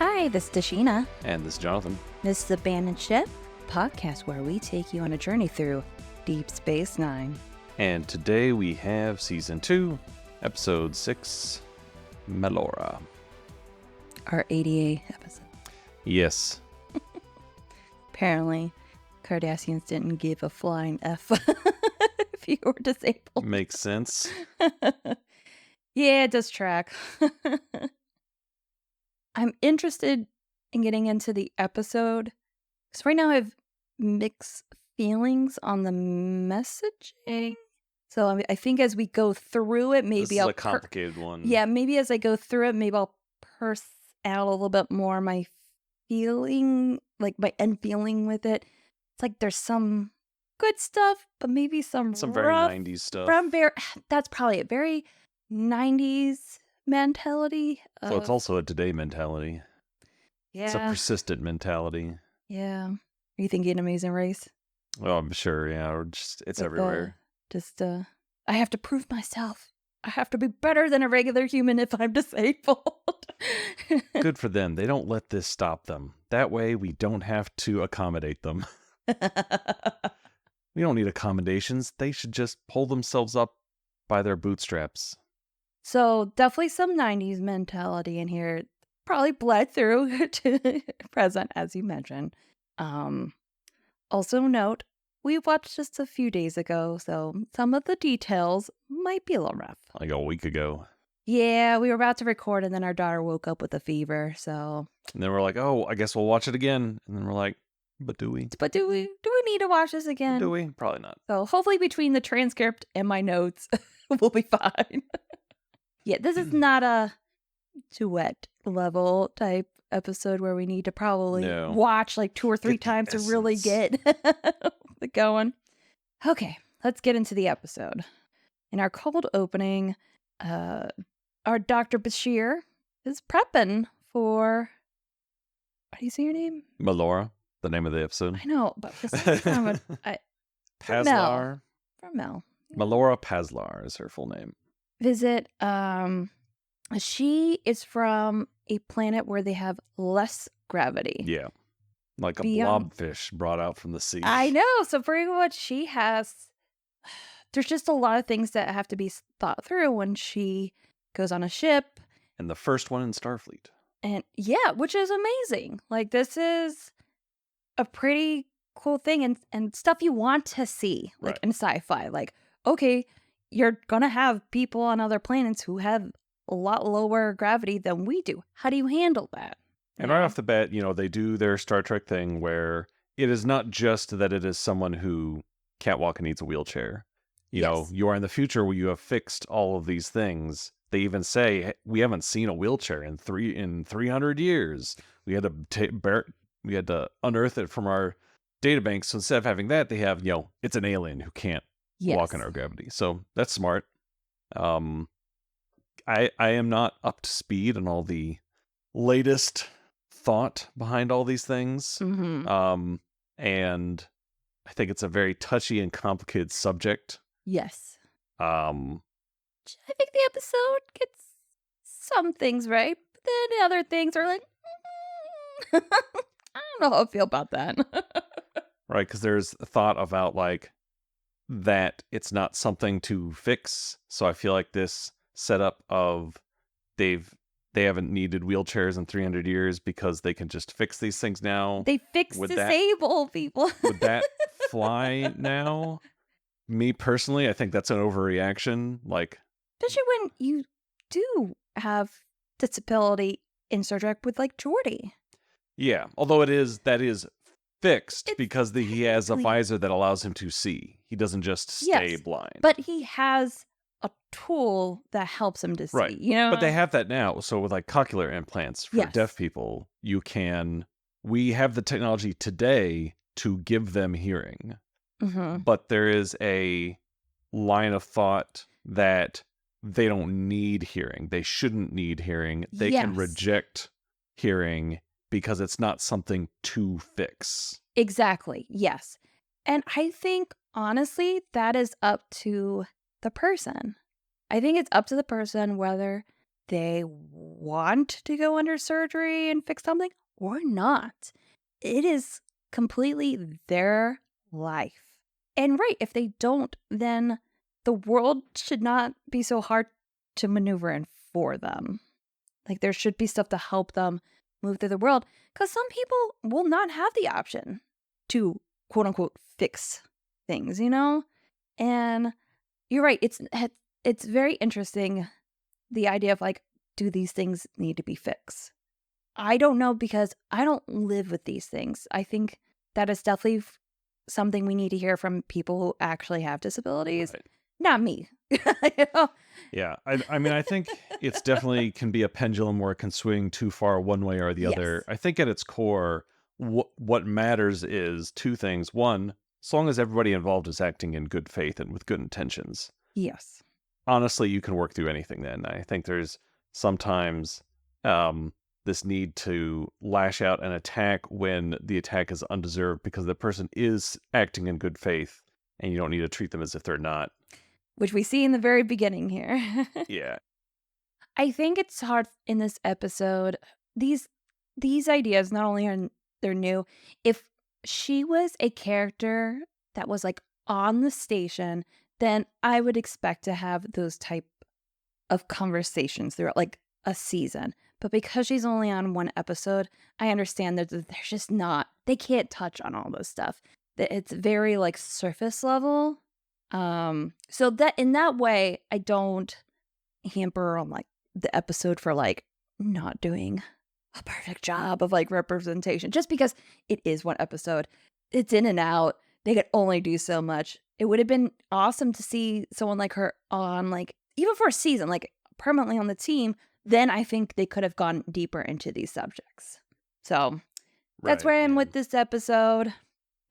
Hi, this is Tasheena. And this is Jonathan. This is Abandoned Ship, podcast where we take you on a journey through Deep Space Nine. And today we have Season 2, Episode 6, Melora. Our ADA episode. Yes. Apparently, Cardassians didn't give a flying F if you were disabled. Makes sense. Yeah, it does track. I'm interested in getting into the episode because right now I have mixed feelings on the messaging. So I think as we go through it, maybe this is I'll a complicated one. Yeah, maybe as I go through it, maybe I'll parse out a little bit more my feeling, like my end feeling with it. It's like there's some good stuff, but maybe some very rough, 90s stuff. That's probably it. Very 90s mentality. So it's also a today mentality. Yeah. It's a persistent mentality. Yeah. Are you thinking Amazing Race? Well, I'm sure, yeah. Or just it's everywhere. I have to prove myself. I have to be better than a regular human if I'm disabled. Good for them. They don't let this stop them. That way we don't have to accommodate them. We don't need accommodations. They should just pull themselves up by their bootstraps. So definitely some 90s mentality in here. Probably bled through to present, as you mentioned. Also note, we watched just a few days ago, so some of the details might be a little rough. Like a week ago. Yeah, we were about to record and then our daughter woke up with a fever, so... And then we're like, oh, I guess we'll watch it again. And then we're like, but do we? But do we need to watch this again? Do we? Probably not. So hopefully between the transcript and my notes, we'll be fine. Yeah, this is not a duet level type episode where we need to probably watch like 2 or 3 times to really get it going. Okay, let's get into the episode. In our cold opening, our Dr. Bashir is prepping for... How do you say your name? Melora, the name of the episode. I know, but for some time, Pazlar. From Mel. Melora Pazlar is her full name. Visit, she is from a planet where they have less gravity. Yeah. Like a blobfish brought out from the sea. I know. So pretty much she has... There's just a lot of things that have to be thought through when she goes on a ship. And the first one in Starfleet. And yeah, which is amazing. Like, this is a pretty cool thing and stuff you want to see, like in sci-fi. Like, okay, you're going to have people on other planets who have a lot lower gravity than we do. How do you handle that? And right off the bat, they do their Star Trek thing where it is not just that it is someone who can't walk and needs a wheelchair. You know, you are in the future where you have fixed all of these things. They even say, hey, we haven't seen a wheelchair in 300 years. We had to unearth it from our databank. So instead of having that, they have, it's an alien who can't walk in our gravity. So that's smart. I am not up to speed on all the latest thought behind all these things. Mm-hmm. And I think it's a very touchy and complicated subject. Yes. I think the episode gets some things right, but then other things are like, I don't know how I feel about that. Right, because there's a thought about like that it's not something to fix. So I feel like this setup of they haven't needed wheelchairs in 300 years because they can just fix these things now. They fix disabled people. Would that fly now? Me personally, I think that's an overreaction. Like, especially when you do have disability in Star Trek with like Geordi. Yeah, although that is fixed because he has a visor that allows him to see. He doesn't just stay blind. But he has a tool that helps him to see. Right. But they have that now. So with like cochlear implants for deaf people, we have the technology today to give them hearing. Mm-hmm. But there is a line of thought that they don't need hearing. They shouldn't need hearing. They can reject hearing because it's not something to fix. Exactly. Yes. And I think, honestly, that is up to the person. I think it's up to the person whether they want to go under surgery and fix something or not. It is completely their life. And right, if they don't, then the world should not be so hard to maneuver in for them. Like, there should be stuff to help them move through the world, because some people will not have the option to, quote unquote, fix things, you know? And you're right, it's very interesting, the idea of like, do these things need to be fixed? I don't know, because I don't live with these things. I think that is definitely something we need to hear from people who actually have disabilities. Right. Not me. You know? Yeah. I mean, I think it's definitely can be a pendulum where it can swing too far one way or the other. Yes. I think at its core, what matters is two things. One, as long as everybody involved is acting in good faith and with good intentions. Yes. Honestly, you can work through anything then. I think there's sometimes this need to lash out and attack when the attack is undeserved because the person is acting in good faith and you don't need to treat them as if they're not. Which we see in the very beginning here. Yeah. I think it's hard in this episode. These ideas not only are they're new. If she was a character that was like on the station, then I would expect to have those type of conversations throughout like a season. But because she's only on one episode, I understand that they're just not, they can't touch on all this stuff. It's very like surface level. So that in that way, I don't hamper on like the episode for like not doing a perfect job of like representation, just because it is one episode. It's in and out. They could only do so much. It would have been awesome to see someone like her on like, even for a season, like permanently on the team. Then I think they could have gone deeper into these subjects. So that's where I am with this episode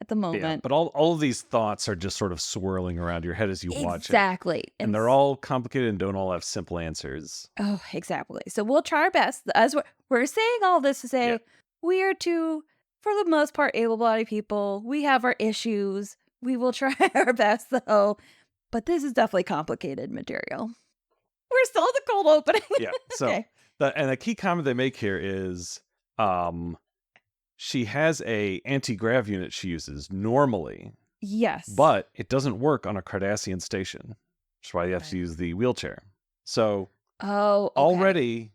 at the moment. Yeah, but all of these thoughts are just sort of swirling around your head as you watch it. Exactly. And they're all complicated and don't all have simple answers. Oh, exactly. So we'll try our best. As we're saying all this to say, we are two, for the most part, able-bodied people. We have our issues. We will try our best, though. But this is definitely complicated material. We're still at the cold opening. Yeah. So, okay. And a key comment they make here is, she has a anti-grav unit she uses normally. Yes. But it doesn't work on a Cardassian station. Which is why you have to use the wheelchair. So already,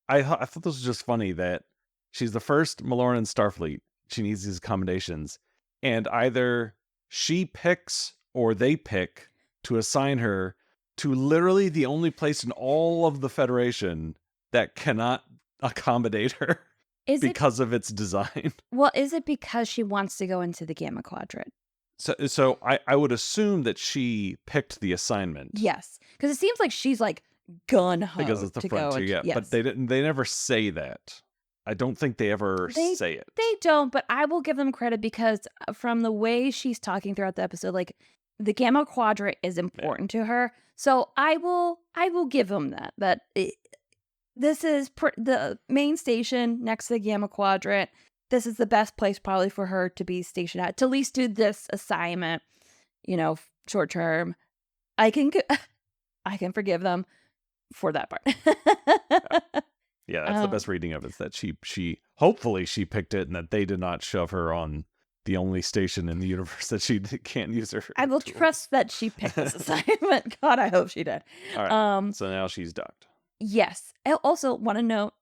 I thought this was just funny that she's the first Meloran Starfleet. She needs these accommodations. And either she picks or they pick to assign her to literally the only place in all of the Federation that cannot accommodate her. Because of its design. Well, is it because she wants to go into the Gamma Quadrant? So I would assume that she picked the assignment. Yes, because it seems like she's like gun-ho because it's the frontier. Yes. But they never say that. I don't think they ever say it. They don't, but I will give them credit because from the way she's talking throughout the episode, like the Gamma Quadrant is important to her. So I will give them that. This is the main station next to the Gamma Quadrant. This is the best place probably for her to be stationed at, to at least do this assignment, short term. I can forgive them for that part. Yeah, that's the best reading of it, is that she hopefully she picked it and that they did not shove her on the only station in the universe that she can't use her. I will trust that she picked this assignment. God, I hope she did. All right. So now she's docked. Yes. I also want to note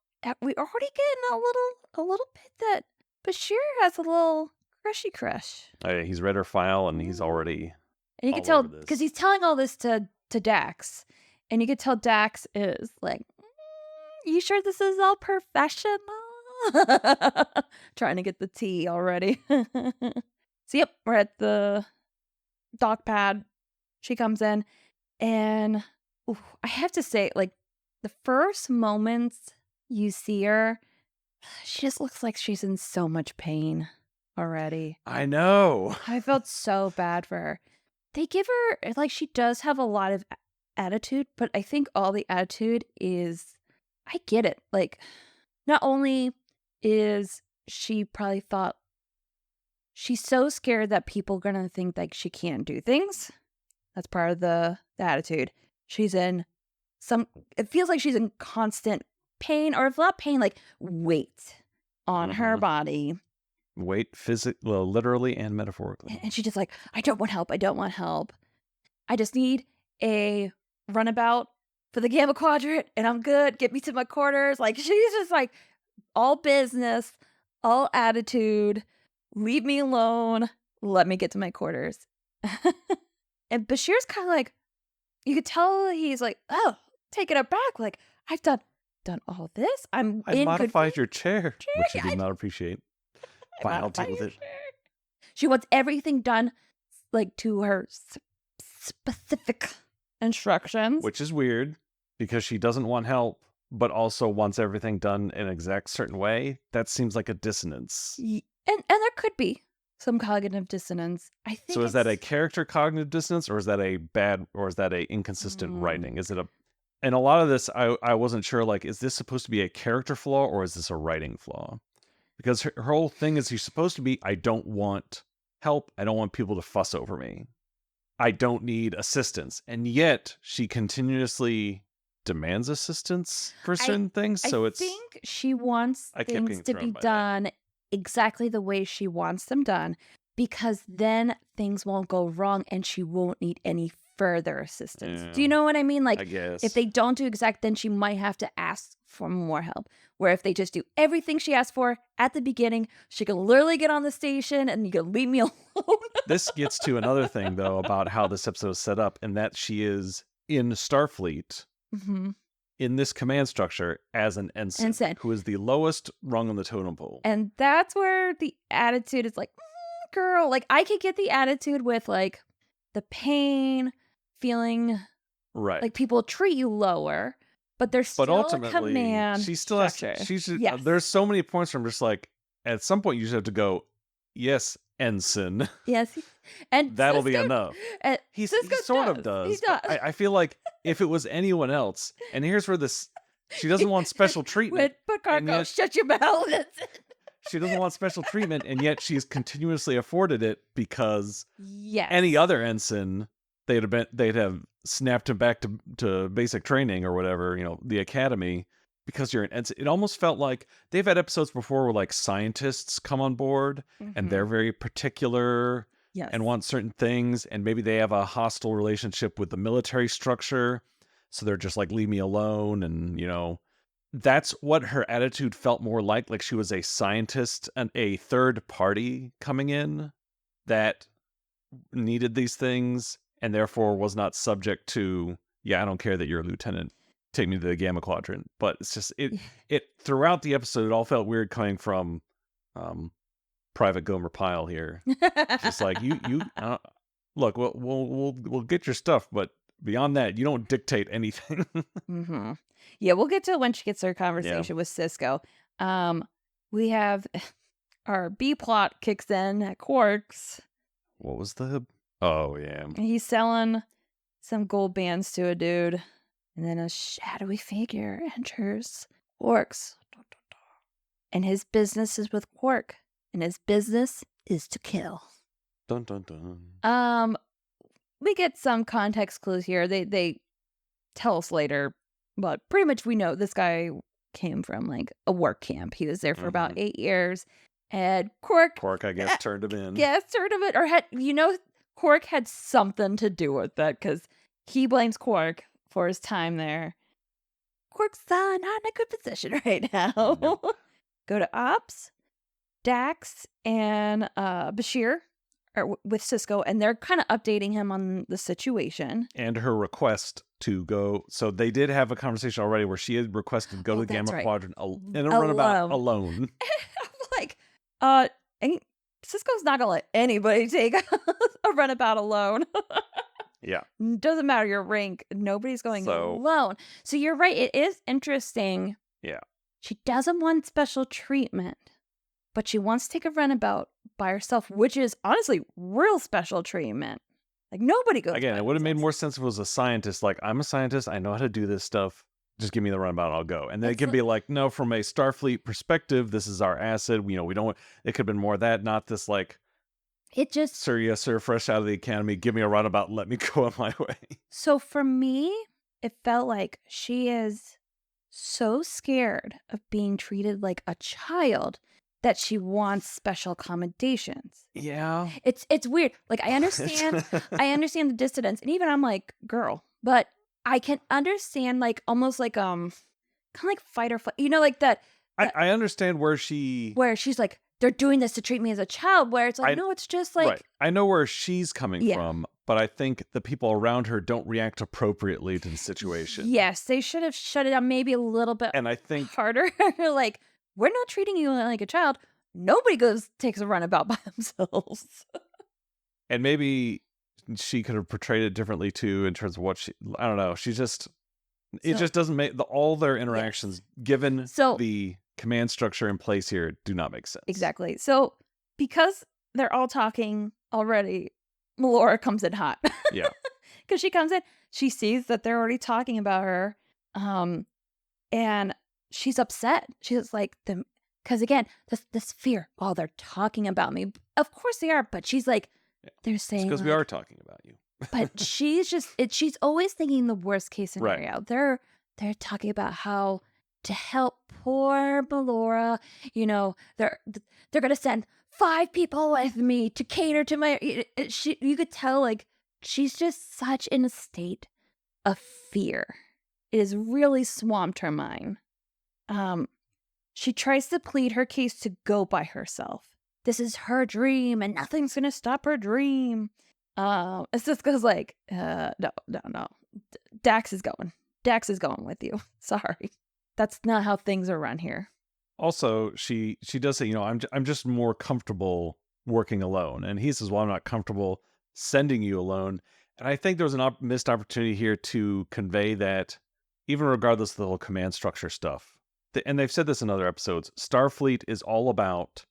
we already getting a little bit that Bashir has a little crushy crush. Oh, yeah, he's read her file and he's already. And you can tell because he's telling all this to Dax, and you can tell Dax is like, "You sure this is all professional?" Trying to get the tea already. So yep, we're at the dock pad. She comes in, and I have to say, like, the first moments you see her, she just looks like she's in so much pain already. I know. I felt so bad for her. They give her, like, she does have a lot of attitude, but I think all the attitude is, I get it. Like, not only is she probably thought, she's so scared that people are going to think, like, she can't do things. That's part of the attitude. She's in it feels like she's in constant pain, or if not pain, like weight on her body. Weight, literally and metaphorically. And she's just like, I don't want help. I don't want help. I just need a runabout for the Gamma Quadrant and I'm good. Get me to my quarters. Like, she's just like all business, all attitude. Leave me alone. Let me get to my quarters. And Bashir's kind of like, you could tell he's like, oh, taking it back. Like, I've done all this. I modified your chair, which you did not appreciate. Fine, I'll deal with it. She wants everything done like to her specific instructions. Which is weird because she doesn't want help, but also wants everything done in an exact certain way. That seems like a dissonance. And there could be some cognitive dissonance. I think. So is that a character cognitive dissonance, or is that a inconsistent writing? Is it and a lot of this, I wasn't sure, like, is this supposed to be a character flaw or is this a writing flaw? Because her whole thing is she's supposed to be, I don't want help. I don't want people to fuss over me. I don't need assistance. And yet she continuously demands assistance for certain things. So I think she wants things to be done exactly the way she wants them done, because then things won't go wrong and she won't need any further assistance. Yeah. Do you know what I mean? Like, I guess. If they don't do then she might have to ask for more help. Where if they just do everything she asked for at the beginning, she can literally get on the station and you can leave me alone. This gets to another thing, though, about how this episode is set up, and that she is in Starfleet in this command structure as an ensign, who is the lowest rung on the totem pole. And that's where the attitude is like, girl, like I could get the attitude with like the pain, feeling like people treat you lower, but there's still ultimately, a command she still structure. There's so many points where I'm just like, at some point you just have to go, yes, ensign. Yes. And that'll Cisco, be enough. He sort of does. He does. I feel like if it was anyone else, and here's where she doesn't want special treatment. When Picard goes, shut your mouth. She doesn't want special treatment, and yet she's continuously afforded it because any other ensign, they'd have snapped him back to basic training or whatever, the academy, because you're an ensign. It almost felt like they've had episodes before where like scientists come on board and they're very particular and want certain things, and maybe they have a hostile relationship with the military structure, so they're just like, leave me alone, and that's what her attitude felt more like she was a scientist and a third party coming in that needed these things and therefore was not subject to, I don't care that you're a lieutenant, take me to the Gamma Quadrant. But it's just, it throughout the episode, it all felt weird coming from Private Gomer Pyle here. Just like, look, we'll get your stuff, but beyond that, you don't dictate anything. Yeah, we'll get to it when she gets her conversation with Cisco. We have our B plot kicks in at Quark's. What was the... Oh, yeah. He's selling some gold bands to a dude. And then a shadowy figure enters Quark's. And his business is with Quark. And his business is to kill. Dun, dun, dun. We get some context clues here. They tell us later, but pretty much we know this guy came from like a work camp. He was there for about 8 years, and Quark, I guess, turned him in. Yes, turned him in, or Quark had something to do with that because he blames Quark for his time there. Quark's not in a good position right now. Nope. Go to Ops, Dax, and Bashir. Or with Cisco, and they're kind of updating him on the situation. And her request to go. So they did have a conversation already where she had requested to go to the Gamma Quadrant in a runabout alone. I'm like, Cisco's not going to let anybody take a runabout alone. Yeah. Doesn't matter your rank. Nobody's going alone. So you're right. It is interesting. Yeah. She doesn't want special treatment, but she wants to take a runabout by herself, which is honestly real special treatment. Like nobody goes. Again, it would have made more sense if it was a scientist. Like, I'm a scientist. I know how to do this stuff. Just give me the runabout and I'll go. And then it can be like, no, from a Starfleet perspective, this is our asset. We don't, it could have been more of that, not this like, it just, sir, yes, sir, fresh out of the academy, give me a runabout and let me go on my way. So for me, it felt like she is so scared of being treated like a child that she wants special accommodations. Yeah. It's weird. Like, I understand the dissonance, and even I'm like, girl, but I can understand, like, almost like kind of like fight or flight, like that. I understand where she's like, they're doing this to treat me as a child, where it's like, no, it's just like, right. I know where she's coming Yeah. from, but I think the people around her don't react appropriately to the situation. Yes, they should have shut it down maybe a little bit And I think harder. Like, we're not treating you like a child. Nobody takes a runabout by themselves. And maybe she could have portrayed it differently too, in terms of what I don't know. It just doesn't make all their interactions, given the command structure in place here, do not make sense. Exactly. So because they're all talking already, Melora comes in hot. Yeah. Because she comes in, she sees that they're already talking about her. And she's upset. She's like, because again, this fear, oh, they're talking about me. Of course they are, but she's like, they're saying, because we are talking about you. But she's always thinking the worst case scenario. Right. They're talking about how to help poor Melora. They're gonna send 5 people with me to cater to my. You could tell, like, she's just such in a state of fear. It has really swamped her mind. She tries to plead her case to go by herself. This is her dream, and nothing's gonna stop her dream. It's just because, like, no. Dax is going with you. Sorry. That's not how things are run here. Also, she does say, I'm just more comfortable working alone. And he says, well, I'm not comfortable sending you alone. And I think there was an missed opportunity here to convey that, even regardless of the whole command structure stuff. And they've said this in other episodes, Starfleet is all about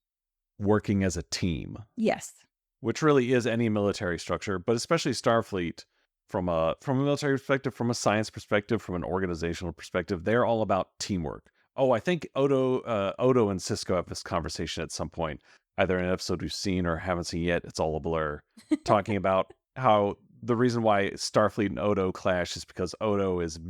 working as a team. Yes. Which really is any military structure, but especially Starfleet, from a military perspective, from a science perspective, from an organizational perspective, they're all about teamwork. Oh, I think Odo and Sisko have this conversation at some point, either in an episode we've seen or haven't seen yet. It's all a blur. Talking about how the reason why Starfleet and Odo clash is because Odo is,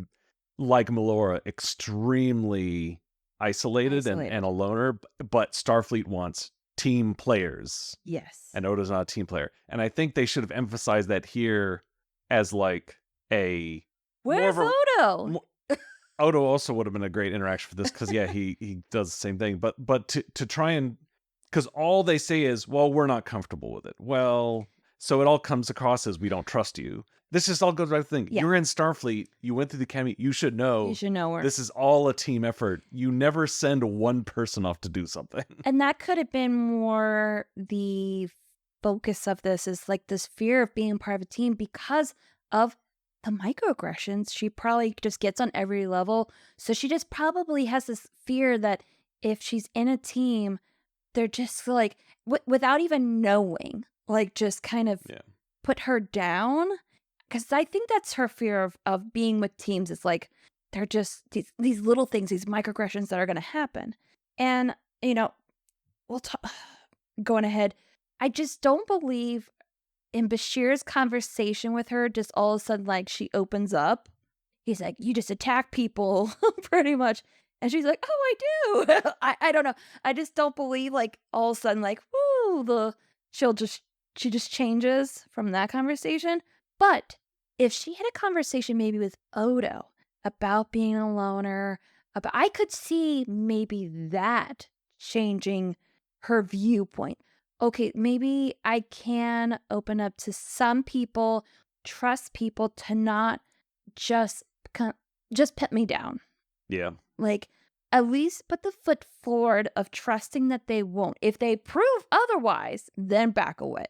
like Melora, extremely isolated. And a loner, but Starfleet wants team players. Yes. And Odo's not a team player. And I think they should have emphasized that here as like a... Where's Odo? Odo also would have been a great interaction for this, because he does the same thing. But to try and... Because all they say is, well, we're not comfortable with it. Well, so it all comes across as we don't trust you. This just all goes right to the thing. Yeah. You're in Starfleet. You went through the academy. You should know this is all a team effort. You never send one person off to do something. And that could have been more the focus of this, is like this fear of being part of a team because of the microaggressions. She probably just gets on every level. So she just probably has this fear that if she's in a team, they're just like, without even knowing, like, just kind of put her down. Because I think that's her fear of being with teams. It's like, they're just these little things, these microaggressions that are going to happen. And, going ahead, I just don't believe in Bashir's conversation with her, just all of a sudden, like, she opens up. He's like, you just attack people, pretty much. And she's like, oh, I do. I don't know. I just don't believe, like, all of a sudden, like, woo, she just changes from that conversation. But if she had a conversation maybe with Odo about being a loner, I could see maybe that changing her viewpoint. Okay, maybe I can open up to some people, trust people to not just put me down. Yeah. Like, at least put the foot forward of trusting that they won't. If they prove otherwise, then back away.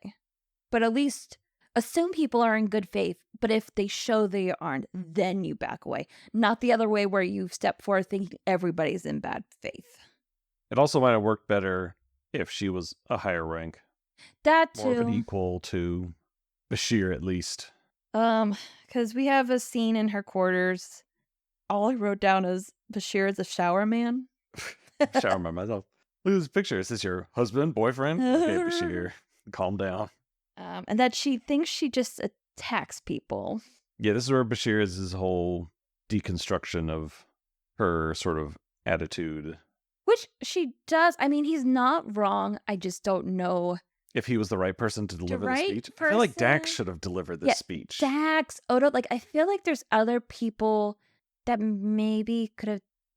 But at least assume people are in good faith. But if they show they aren't, then you back away. Not the other way where you step forward thinking everybody's in bad faith. It also might have worked better if she was a higher rank. That too. More of an equal to Bashir, at least. Because we have a scene in her quarters. All I wrote down is Bashir is a shower man. Shower man myself. Look at this picture. Is this your husband, boyfriend? Okay, Bashir, calm down. And that she thinks she just attacks people. Yeah, this is where Bashir is his whole deconstruction of her sort of attitude. Which she does. I mean, he's not wrong. I just don't know if he was the right person to deliver the speech. person? I feel like Dax should have delivered this speech. Dax, Odo, like, I feel like there's other people that maybe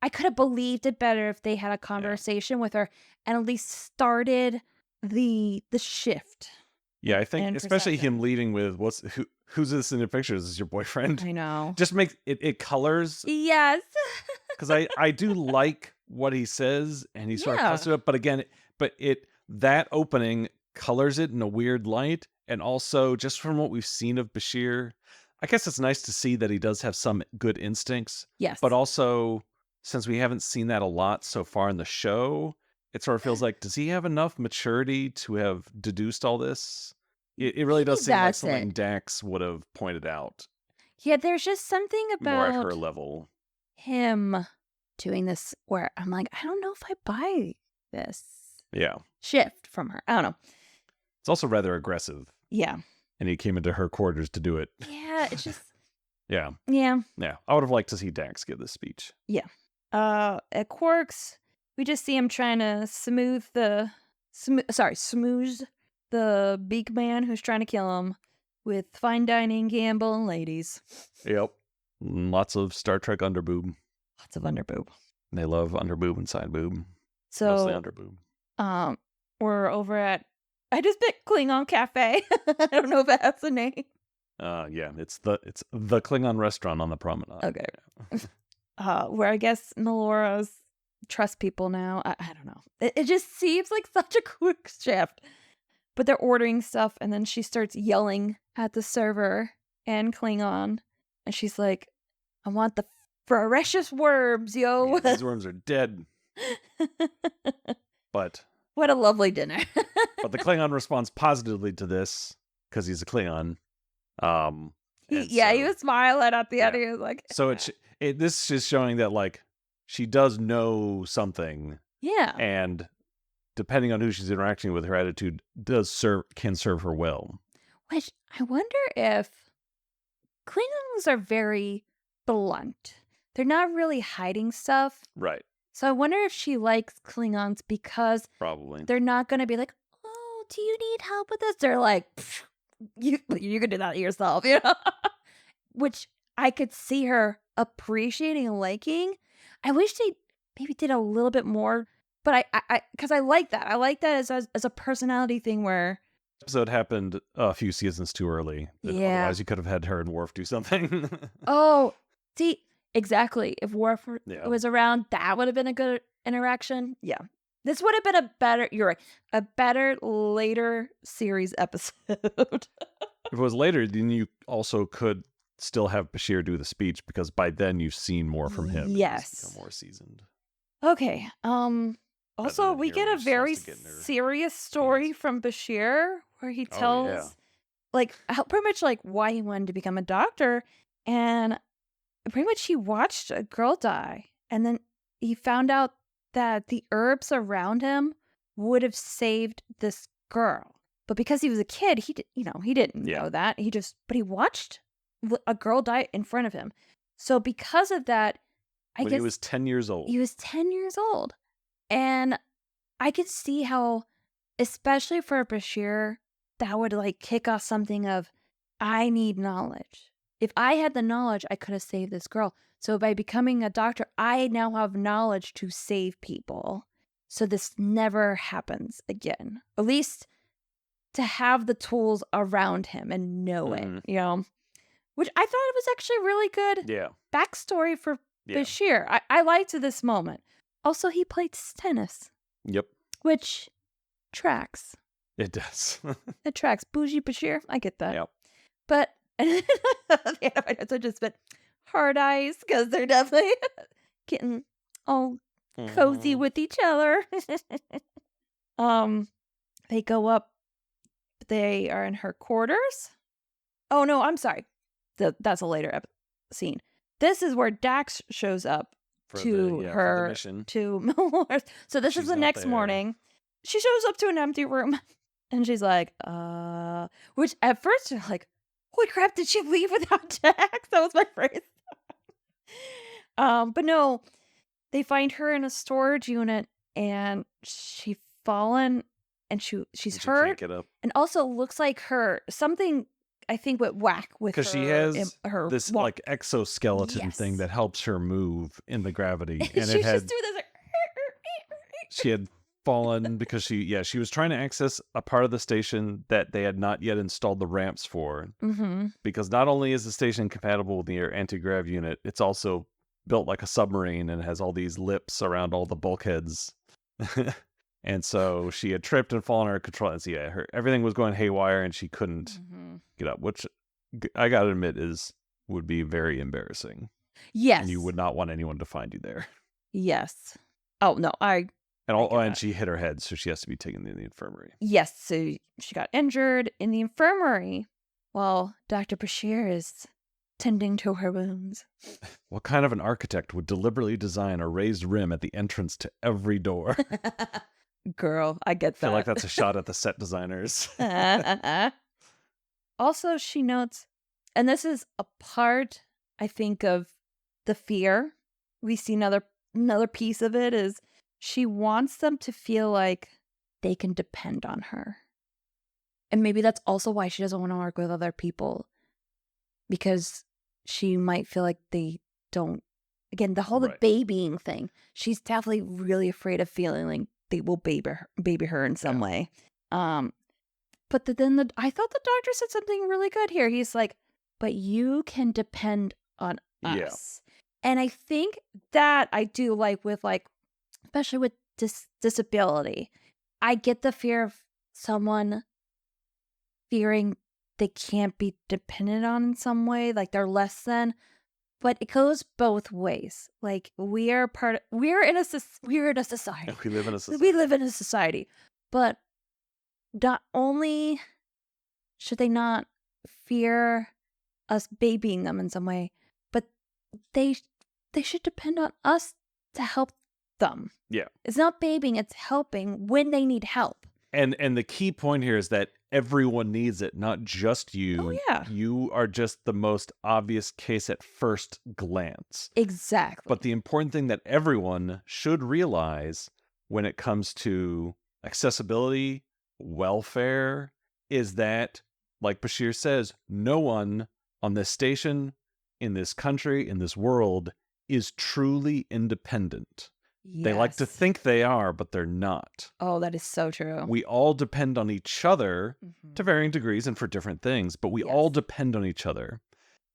I could have believed it better if they had a conversation with her and at least started the shift. Yeah, I think especially him leading with who's this in the picture? Is this your boyfriend? I know. Just makes it colors. Yes. Because I do like what he says and he sort of cuts to it, but again, that opening colors it in a weird light, and also just from what we've seen of Bashir, I guess it's nice to see that he does have some good instincts. Yes. But also, since we haven't seen that a lot so far in the show, it sort of feels like, does he have enough maturity to have deduced all this? It really does seem like something Dax would have pointed out. Yeah, there's just something about more at her level. Him doing this where I'm like, I don't know if I buy this. Yeah. Shift from her. I don't know. It's also rather aggressive. Yeah. And he came into her quarters to do it. Yeah, it's just... Yeah. Yeah. Yeah. I would have liked to see Dax give this speech. Yeah. At Quark's, we just see him trying to smooth the big man who's trying to kill him with fine dining, gamble, and ladies. Yep. Lots of Star Trek underboob. Lots of underboob. They love underboob and side boob. So, mostly underboob. We're over at... I just picked Klingon Cafe. I don't know if that's the name. Yeah, it's the Klingon restaurant on the promenade. Okay. Where I guess Melora's trust people now. I don't know. It just seems like such a quick shift. But they're ordering stuff, and then she starts yelling at the server and Klingon. And she's like, I want the freshest worms, yo. Yeah, these worms are dead. But... what a lovely dinner. But the Klingon responds positively to this because he's a Klingon. He was smiling at the end. He was like, so this is showing that like she does know something. Yeah. And depending on who she's interacting with, her attitude can serve her well. Which I wonder if Klingons are very blunt. They're not really hiding stuff. Right. So I wonder if she likes Klingons because probably they're not going to be like, oh, do you need help with this? They're like, you can do that yourself, you know? Which I could see her appreciating and liking. I wish they maybe did a little bit more, but because I like that. I like that as a personality thing where... episode happened a few seasons too early. Yeah. Otherwise you could have had her and Worf do something. Oh, see... exactly. If Worf was around, that would have been a good interaction. Yeah. This would have been a better later series episode. If it was later, then you also could still have Bashir do the speech because by then you've seen more from him. Yes. He's become more seasoned. Okay. Also, we get a very serious story from Bashir where he tells pretty much like why he wanted to become a doctor, and pretty much he watched a girl die, and then he found out that the herbs around him would have saved this girl. But because he was a kid, he didn't know that. But he watched a girl die in front of him. So because of that, I guess he was 10 years old. He was 10 years old. And I could see how, especially for Bashir, that would like kick off something of, I need knowledge. If I had the knowledge, I could have saved this girl. So by becoming a doctor, I now have knowledge to save people. So this never happens again. At least to have the tools around him and know it, you know? Which I thought it was actually really good backstory for Bashir. I liked this moment. Also, he played tennis. Yep. Which tracks. It does. It tracks. Bougie Bashir. I get that. Yep. But I just spent hard eyes because they're definitely getting all cozy with each other. They go up. They are in her quarters. Oh no, I'm sorry. That's a later scene. This is where Dax shows up to Melora. So this is the next morning. She shows up to an empty room, and she's like, which at first you're like, holy crap, did she leave without Dax? That was my phrase. But no, they find her in a storage unit and she's fallen and she's And she can't hurt get up. and also looks like something I think went whack with her. Because she has her this walk. like exoskeleton thing Yes. that helps her move in the gravity. And She was just doing this. she had fallen because she was trying to access a part of the station that they had not yet installed the ramps for. Mm-hmm. Because not only is the station compatible with the anti-grav unit, it's also built like a submarine and has all these lips around all the bulkheads. And so she had tripped and fallen out of control. And so everything was going haywire and she couldn't get up, which I gotta admit would be very embarrassing. Yes. And you would not want anyone to find you there. Yes. Oh, no, and she hit her head, so she has to be taken to the infirmary. Yes, so she got injured in the infirmary while Dr. Bashir is tending to her wounds. What kind of an architect would deliberately design a raised rim at the entrance to every door? Girl, I get that. I feel like that's a shot at the set designers. Also, she notes, and this is a part, I think, of the fear. We see another piece of it is she wants them to feel like they can depend on her. And maybe that's also why she doesn't want to work with other people. Because she might feel like they don't. Again, the whole the babying thing. She's definitely really afraid of feeling like they will baby her in some way. But then I thought the doctor said something really good here. He's like, but you can depend on us. And I think that I do like with especially with disability. I get the fear of someone fearing they can't be dependent on in some way, like they're less than. But it goes both ways. Like we're in a society. We live in a society. We live in a society. But not only should they not fear us babying them in some way, but they should depend on us to help them. Yeah. It's not babying, it's helping when they need help. And the key point here is that everyone needs it, not just you. Oh, yeah. You are just the most obvious case at first glance. Exactly. But the important thing that everyone should realize when it comes to accessibility, welfare, is that, like Bashir says, no one on this station, in this country, in this world, is truly independent. Yes. They like to think they are, but they're not. Oh, that is so true. We all depend on each other to varying degrees and for different things, but we all depend on each other.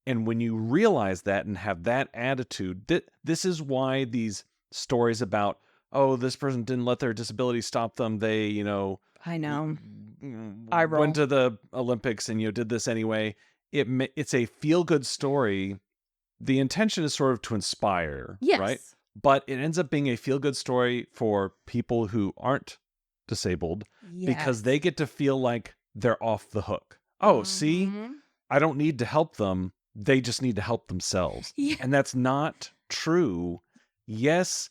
And when you realize that and have that attitude, this is why these stories about, oh, this person didn't let their disability stop them. They, I know. Went to the Olympics and, did this anyway. It's a feel-good story. The intention is sort of to inspire, right? But it ends up being a feel-good story for people who aren't disabled because they get to feel like they're off the hook. Oh, see, I don't need to help them. They just need to help themselves. Yeah. And that's not true. Yes,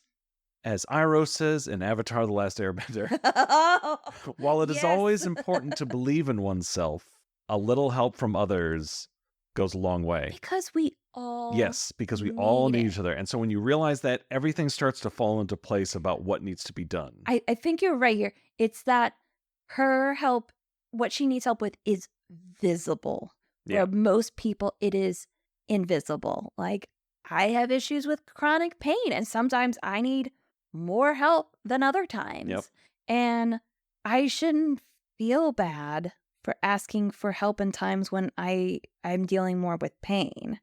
as Iroh says in Avatar: The Last Airbender, while it is always important to believe in oneself, a little help from others goes a long way. Because we all because we all need each other. And so when you realize that, everything starts to fall into place about what needs to be done. I think you're right here. It's that what she needs help with is visible. Where most people, it is invisible. Like, I have issues with chronic pain, and sometimes I need more help than other times. And I shouldn't feel bad for asking for help in times when I'm dealing more with pain.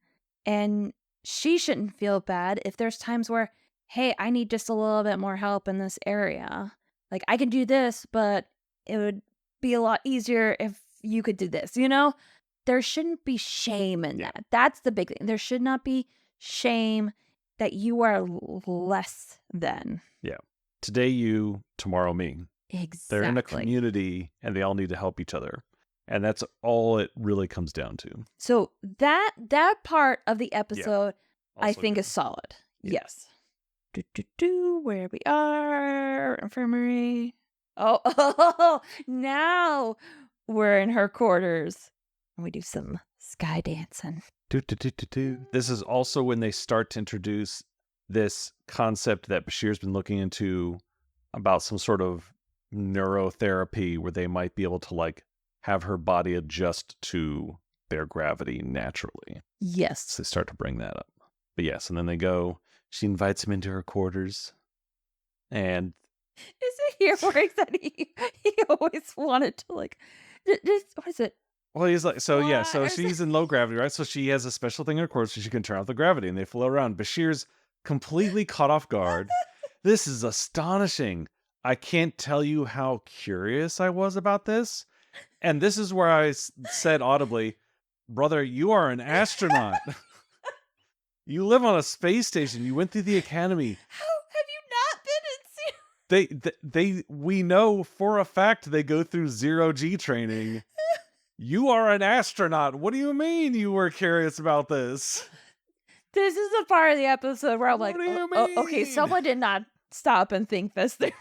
And she shouldn't feel bad if there's times where, hey, I need just a little bit more help in this area. Like, I can do this, but it would be a lot easier if you could do this, There shouldn't be shame in that. That's the big thing. There should not be shame that you are less than. Yeah. Today you, tomorrow me. Exactly. They're in a community and they all need to help each other. And that's all it really comes down to. So that part of the episode, I think, is solid. Yeah. Yes. Where we are, infirmary. Oh, now we're in her quarters. And we do some sky dancing. This is also when they start to introduce this concept that Bashir's been looking into about some sort of neurotherapy where they might be able to like have her body adjust to their gravity naturally. Yes. So they start to bring that up. But yes, and then they go, she invites him into her quarters. And is it here where he said he always wanted to like, what is it? Well, he's like, so yeah, so she's in low gravity, right? So she has a special thing in her quarters so she can turn off the gravity and they float around. Bashir's completely caught off guard. This is astonishing. I can't tell you how curious I was about this. And this is where I said audibly, brother, you are an astronaut. You live on a space station. You went through the academy. How have you not been in we know for a fact they go through 0G training. You are an astronaut. What do you mean you were curious about this? This is a part of the episode where I'm like, okay, someone did not stop and think this through.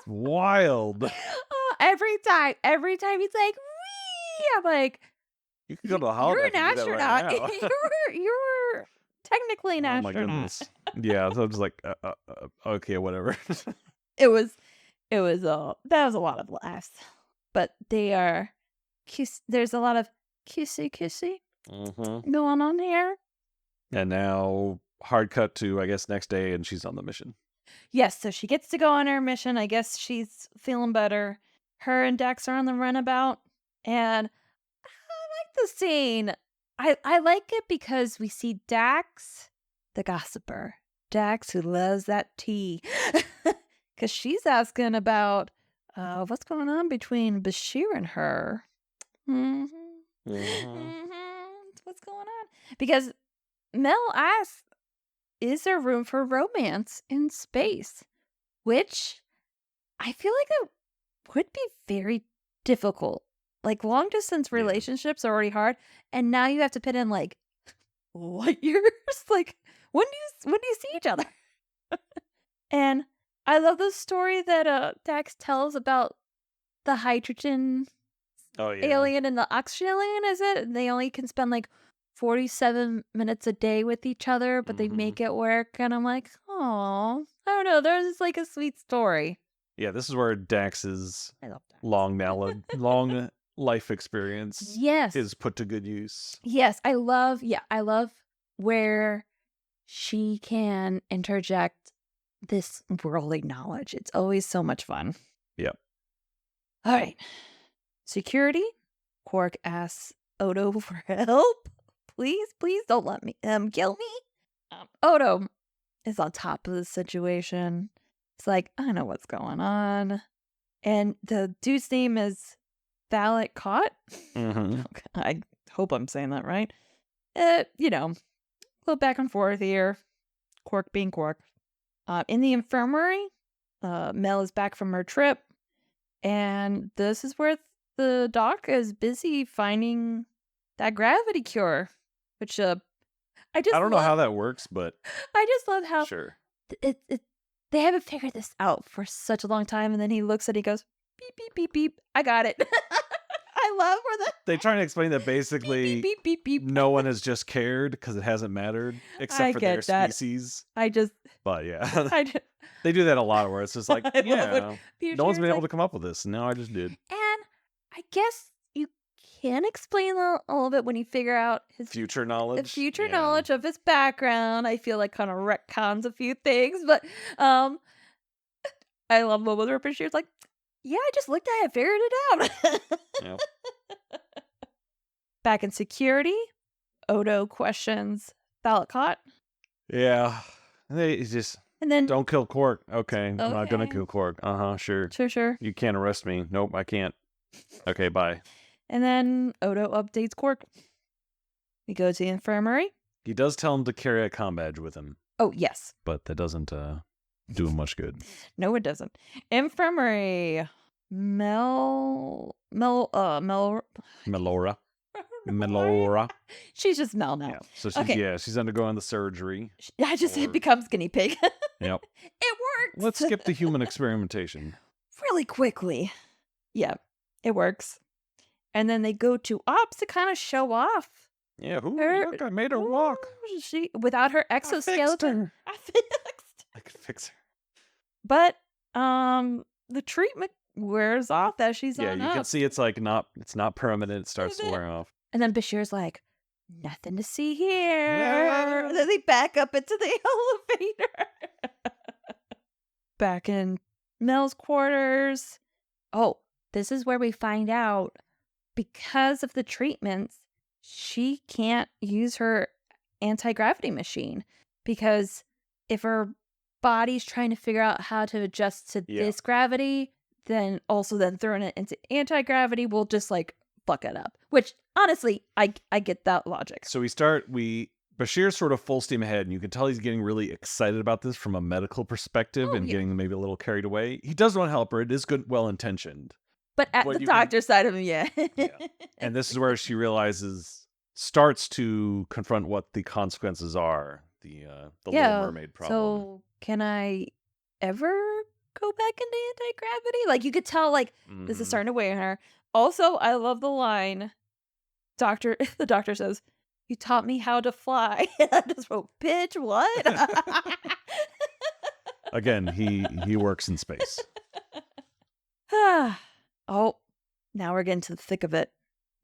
Wild. Every time he's like, wee! I'm like, you can go to the holodeck. You're an astronaut. Right you're technically an astronaut. Oh my goodness. Yeah, so I'm just like, okay, whatever. That was a lot of laughs. But they are there's a lot of kissy going on here. And now hard cut to, I guess, next day, and she's on the mission. Yes, so she gets to go on her mission. I guess she's feeling better. Her and Dax are on the runabout. And I like the scene. I like it because we see Dax, the gossiper. Dax, who loves that tea. Because she's asking about what's going on between Bashir and her. What's going on? Because Mel asks, is there room for romance in space? Which I feel like it would be very difficult. Like long distance relationships are already hard, and now you have to put in like light years. Like when do you see each other? And I love the story that Dax tells about the hydrogen alien and the oxygen alien. Is it? They only can spend like 47 minutes a day with each other, but they make it work. And I'm like, oh, I don't know. There's like a sweet story. Yeah, this is where Dax's long life experience is put to good use. Yes, I love where she can interject this worldly knowledge. It's always so much fun. Yep. All right. Security. Quark asks Odo for help. Please don't let me kill me. Odo is on top of the situation. It's like, I know what's going on. And the dude's name is Ballot Caught. I hope I'm saying that right. A little back and forth here. Quark being Quark. In the infirmary, Mel is back from her trip. And this is where the doc is busy finding that gravity cure. Which I don't know how that works, but I just love how sure they haven't figured this out for such a long time, and then he looks at it, he goes beep beep beep beep. I got it. I love where they try to explain that basically beep, beep, beep, beep. No one has just cared because it hasn't mattered except for their species. But yeah, they do that a lot where it's just like no one's been able to come up with this. Now I just did. And I guess you can explain a little bit when you figure out his future knowledge. Knowledge of his background. I feel like kind of retcons a few things, but I love moments where Bashir's like, yeah, I just looked at it, figured it out. Yep. Back in security, Odo questions Balakot. Yeah, they just and then don't kill Quark. Okay, I'm not gonna kill Quark. Sure. Sure. You can't arrest me. Nope, I can't. Okay, bye. And then Odo updates Quark. We go to the infirmary. He does tell him to carry a comm badge with him. Oh yes, but that doesn't do him much good. No, it doesn't. Infirmary. Melora. She's just Mel now. Yeah. So she's undergoing the surgery. It becomes guinea pig. Yep. It works. Let's skip the human experimentation. Really quickly. Yeah, it works. And then they go to Ops to kind of show off. Yeah, look, I made her walk. She without her exoskeleton. I could fix her. But the treatment wears off as she's on you can see it's not permanent. It starts to wear off. And then Bashir's like, nothing to see here. Yeah. And then they back up into the elevator. Back in Mel's quarters. Oh, this is where we find out because of the treatments, she can't use her anti-gravity machine. Because if her body's trying to figure out how to adjust to this gravity, then throwing it into anti-gravity will just like fuck it up. Which honestly, I get that logic. So Bashir's sort of full steam ahead, and you can tell he's getting really excited about this from a medical perspective and getting maybe a little carried away. He does want to help her. It is good, well-intentioned. But at the doctor's side of him, yeah. And this is where she starts to confront what the consequences are. The Little Mermaid problem. So can I ever go back into anti-gravity? Like, you could tell, like, this is starting to weigh on her. Also, I love the line, the doctor says, "You taught me how to fly." And I just wrote, bitch, what? Again, he works in space. Oh, now we're getting to the thick of it.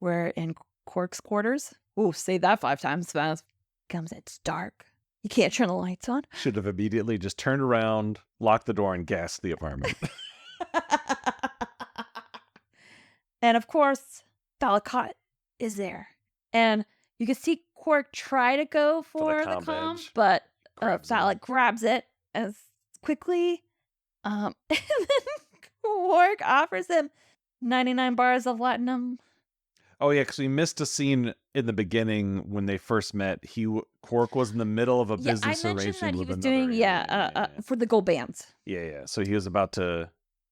We're in Quark's quarters. Ooh, say that 5 times fast. It's dark. You can't turn the lights on. Should have immediately just turned around, locked the door, and gassed the apartment. And of course, Thalakot is there. And you can see Quark try to go for the comm, but Thalak grabs it as quickly. And then Quark offers him 99 bars of platinum. Oh, yeah, because we missed a scene in the beginning when they first met. Quark was in the middle of a business arrangement that he with was another. doing, for the gold bands. Yeah. So he was about to...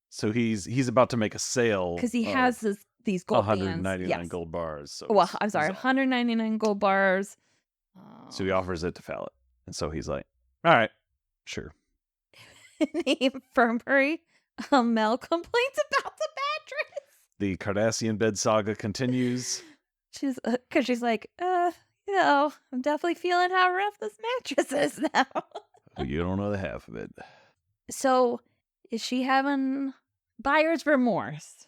So he's about to make a sale. Because he has these gold 199 gold bars. So 199 gold bars. So he offers it to Fallet. And so he's like, all right, sure. In the infirmary, Mel complains about the mattress. The Cardassian bed saga continues. She's like, I'm definitely feeling how rough this mattress is now. You don't know the half of it. So, is she having buyer's remorse?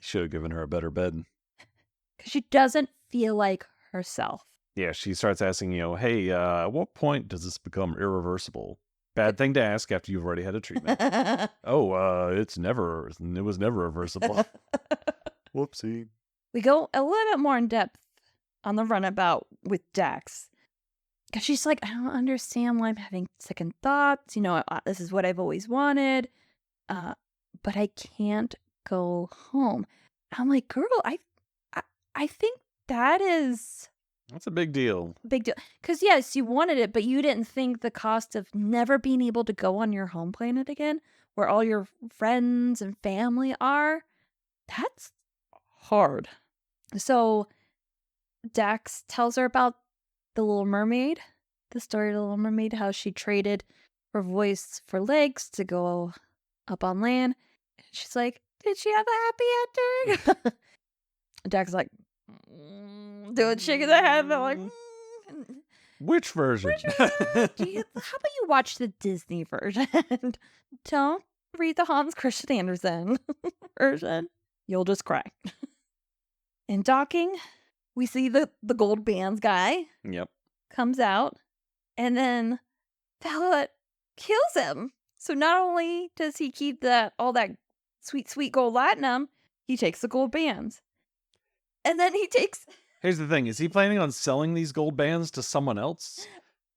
Should have given her a better bed. Because she doesn't feel like herself. Yeah, she starts asking, hey, at what point does this become irreversible? Bad thing to ask after you've already had a treatment. It was never reversible. Whoopsie. We go a little bit more in depth on the runabout with Dax. Because she's like, I don't understand why I'm having second thoughts. This is what I've always wanted. But I can't go home. I'm like, girl, I think that's a big deal. Big deal. Because, yes, you wanted it, but you didn't think the cost of never being able to go on your home planet again, where all your friends and family are, that's hard. So Dax tells her about the Little Mermaid, the story of the Little Mermaid, how she traded her voice for legs to go up on land. And she's like, did she have a happy ending? Dax is like, doing shaking their head. They're like, which version? How about you watch the Disney version? Don't read the Hans Christian Andersen version. You'll just cry. In docking, we see the gold bands guy. Yep. Comes out, and then Fallet kills him. So not only does he keep all that sweet gold platinum, he takes the gold bands. And then he takes... Here's the thing. Is he planning on selling these gold bands to someone else?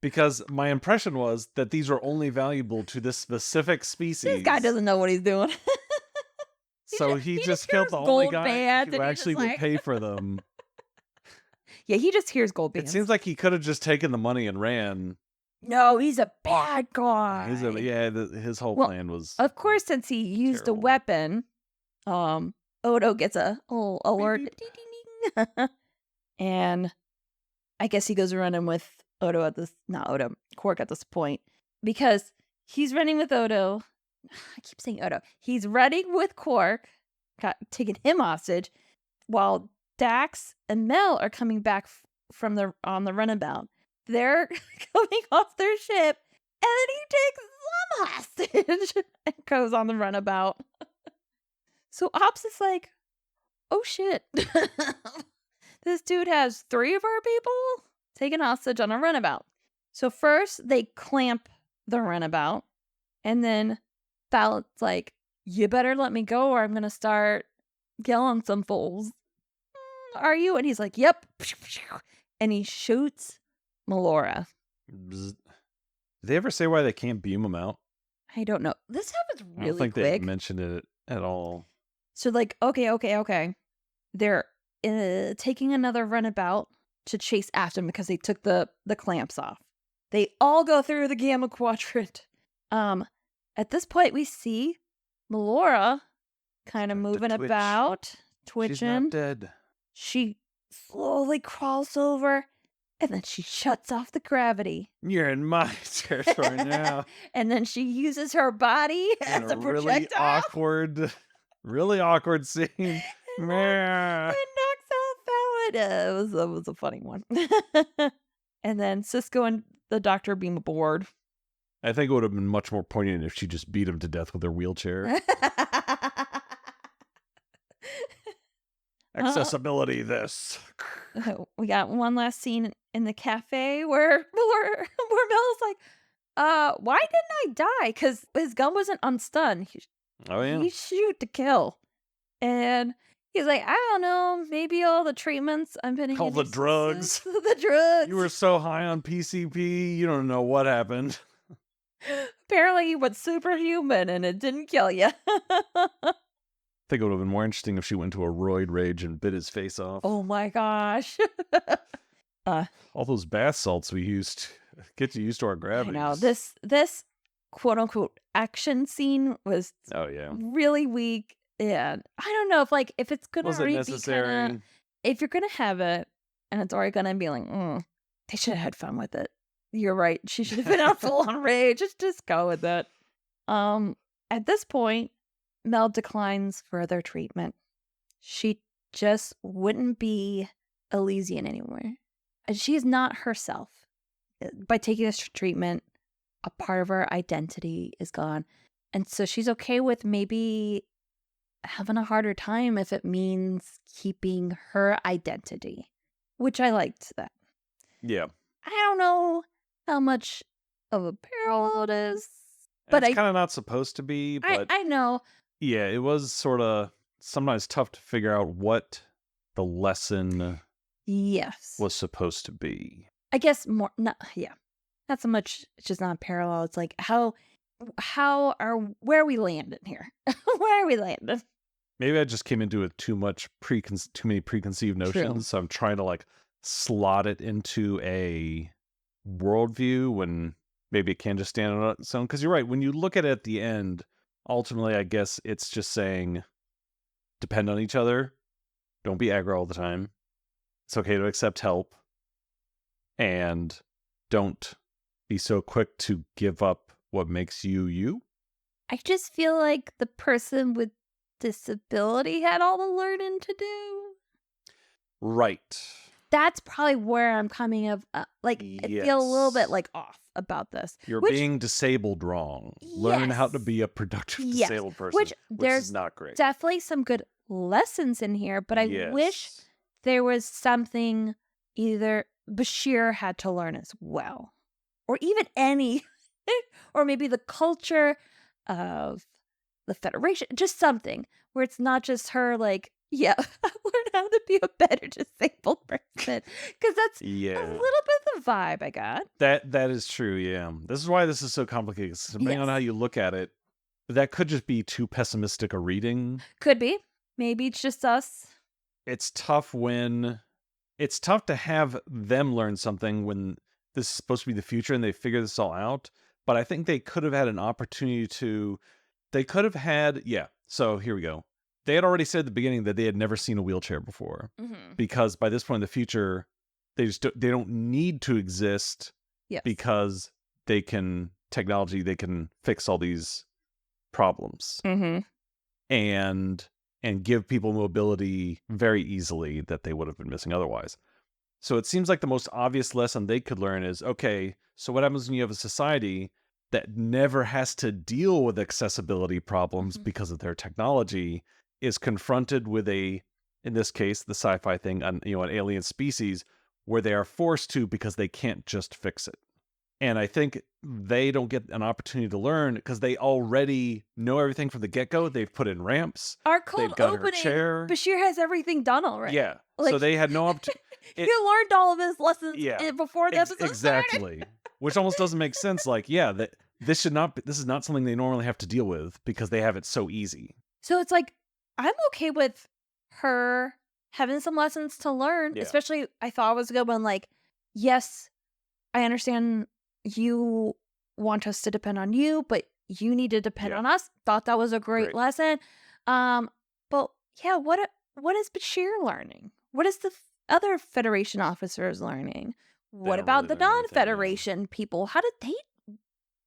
Because my impression was that these were only valuable to this specific species. This guy doesn't know what he's doing. He just killed the only guy who actually would pay for them. Yeah, he just hears gold bands. It seems like he could have just taken the money and ran. No, he's a bad guy. His whole plan was... Of course, since he used a weapon, Odo gets a little alert. And I guess he goes running with Quark at this point. Because he's running with Odo. I keep saying Odo. He's running with Quark, taking him hostage, while Dax and Mel are coming back from on the runabout. They're coming off their ship, and then he takes them hostage and goes on the runabout. So Ops is like, oh shit. This dude has 3 of our people taken hostage on a runabout. So first they clamp the runabout, and then Fallon's like, you better let me go or I'm going to start killing some fools. Are you? And he's like, yep. And he shoots Melora. Did they ever say why they can't beam him out? I don't know. This happens really quick. I don't think they mentioned it at all. So like, okay. They're taking another runabout to chase after him because they took the clamps off. They all go through the Gamma Quadrant. At this point, we see Melora kind of moving about, twitching. She's not dead. She slowly crawls over, and then she shuts off the gravity. You're in my territory now. And then she uses her body as a projectile. Really awkward scene. It knocks out Fallon. It was a funny one. And then Sisko and the Doctor beam aboard. I think it would have been much more poignant if she just beat him to death with her wheelchair. Accessibility, this. We got one last scene in the cafe where Mel's like, why didn't I die? Because his gun wasn't unstunned. He shoot to kill. And he's like, I don't know, maybe all the treatments I'm putting in. All the drugs. The drugs. You were so high on PCP, you don't know what happened. Apparently you went superhuman and it didn't kill you. I think it would have been more interesting if she went into a roid rage and bit his face off. Oh my gosh. All those bath salts we used get you used to our gravity. I know. This quote unquote action scene was really weak. And I don't know if it's gonna be necessary. If you're gonna have it and it's already gonna be like, they should have had fun with it. You're right. She should have been out full on rage. Just go with it. At this point, Mel declines further treatment. She just wouldn't be Elysian anymore. And she is not herself. By taking this treatment, a part of her identity is gone. And so she's okay with maybe having a harder time if it means keeping her identity, which I liked that. Yeah. I don't know how much of a parallel it is, but it's kind of not supposed to be, but I know. Yeah, it was sort of sometimes tough to figure out what the lesson was supposed to be. I guess more, not so much. It's just not parallel. It's like where are we landing here? Where are we landing? Maybe I just came into it too many preconceived notions. True. So I'm trying to slot it into a worldview when maybe it can just stand on its own. Because you're right, when you look at it at the end, ultimately, I guess it's just saying, depend on each other. Don't be aggro all the time. It's okay to accept help. And don't be so quick to give up what makes you you. I just feel like the person with disability had all the learning to do. Right. That's probably where I'm coming of. I feel a little bit off about this. You're being disabled wrong. Yes. Learn how to be a productive disabled person, which there's is not great. Definitely some good lessons in here, but I wish there was something either Bashir had to learn as well, or even any, or maybe the culture of the Federation, just something where it's not just her learn how to be a better disabled person, because that's a little bit the vibe I got. That is true. Yeah, this is why this is so complicated. Depending on how you look at it, that could just be too pessimistic a reading. Could be. Maybe it's just us. It's tough to have them learn something when this is supposed to be the future and they figure this all out. But I think they could have had an opportunity to. They could have had. Yeah. So here we go. They had already said at the beginning that they had never seen a wheelchair before, because by this point in the future, they don't need to exist because they can fix all these problems. Mm-hmm. And and give people mobility very easily that they would have been missing otherwise. So it seems like the most obvious lesson they could learn is, okay, so what happens when you have a society that never has to deal with accessibility problems because of their technology, is confronted with in this case, the sci-fi thing, an alien species where they are forced to because they can't just fix it. And I think they don't get an opportunity to learn because they already know everything from the get-go. They've put in ramps. Our cold opening, chair. Bashir has everything done already. Yeah. So they had no opportunity. He learned all of his lessons before the episode started. Which almost doesn't make sense. Like, this is not something they normally have to deal with because they have it so easy. So it's like, I'm okay with her having some lessons to learn, especially I thought it was a good one. Like, yes, I understand you want us to depend on you, but you need to depend on us. Thought that was a great lesson. But yeah, what is Bashir learning? What is the other Federation officers learning? What about the non-Federation people? How did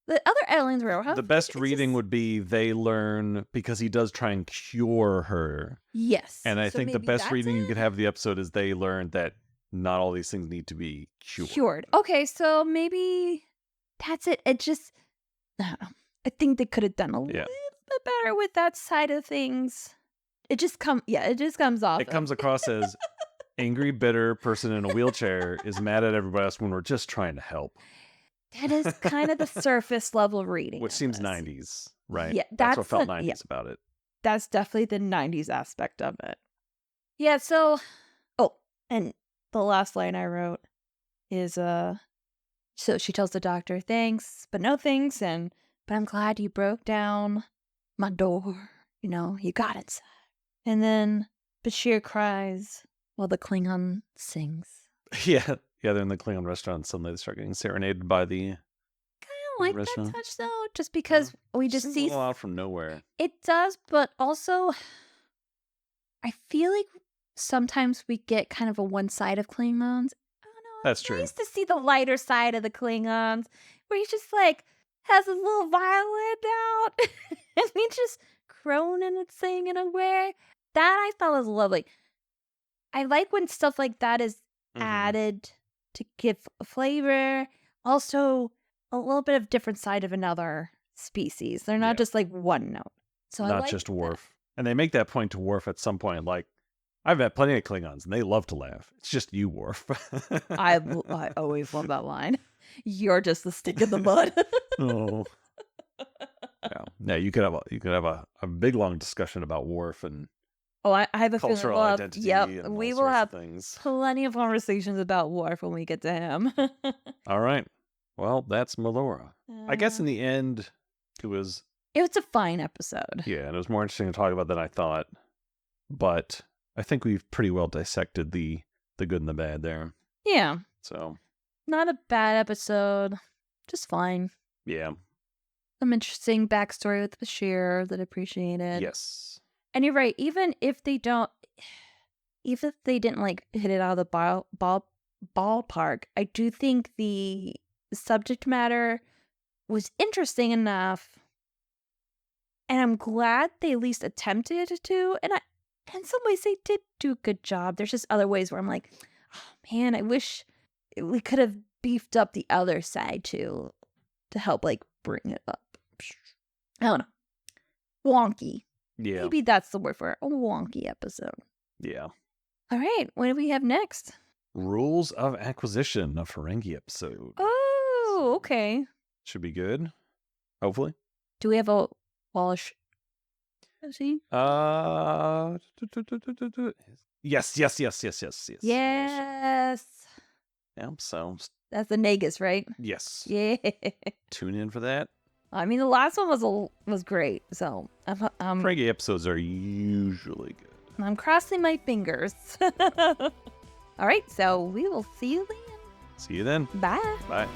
the other aliens were? The best reading would be they learn because he does try and cure her. Yes. And I think the best reading you could have of the episode is they learn that not all these things need to be cured. Okay, so maybe that's it. It just, I think they could have done a little bit better with that side of things. It just comes off. It comes across as angry, bitter person in a wheelchair is mad at everybody else when we're just trying to help. That is kind of the surface level reading. Which seems 90s, right? Yeah, that's what felt 90s about it. That's definitely the 90s aspect of it. Yeah, so, and the last line I wrote is, so she tells the doctor, thanks, but no thanks, but I'm glad you broke down my door. You got inside. And then Bashir cries while the Klingon sings. Yeah, they're in the Klingon restaurant and suddenly they start getting serenaded by the I don't like restaurant. that touch, though, just because we just see... a out from nowhere. It does, but also, I feel like sometimes we get kind of a one side of Klingons. I don't know. That's true. Nice to see the lighter side of the Klingons, where he's just like has his little violin out, and he's just croning and singing away. That I thought was lovely. I like when stuff like that is added to give flavor. Also, a little bit of different side of another species. They're not just like one note. So not just Worf. And they make that point to Worf at some point. Like, I've met plenty of Klingons, and they love to laugh. It's just you, Worf. I always love that line. You're just the stick in the mud. Oh, yeah. You could have a big long discussion about Worf and I have a cultural feeling identity. Yep, we will have things. plenty of conversations about Worf when we get to him. All right. Well, that's Melora. I guess in the end, it was a fine episode. Yeah, and it was more interesting to talk about than I thought. But I think we've pretty well dissected the good and the bad there. Yeah. So not a bad episode. Just fine. Yeah. Some interesting backstory with Bashir that I appreciated. Yes. And you're right. Even if they didn't like hit it out of the ballpark, I do think the subject matter was interesting enough, and I'm glad they at least attempted to. And in some ways, they did do a good job. There's just other ways where I'm like, oh man, I wish we could have beefed up the other side too to help like bring it up. I don't know. Wonky. Yeah. Maybe that's the word for it. A wonky episode. Yeah. All right. What do we have next? Rules of Acquisition, a Ferengi episode. Oh, okay. Should be good. Hopefully. Do we have a Walsh? See? Yes. Yes. Yeah, so that's the Nagus, right? Yes. Yeah. Tune in for that. I mean, the last one was great, so Ferengi episodes are usually good. I'm crossing my fingers. All right, so we will see you then. See you then. Bye. Bye.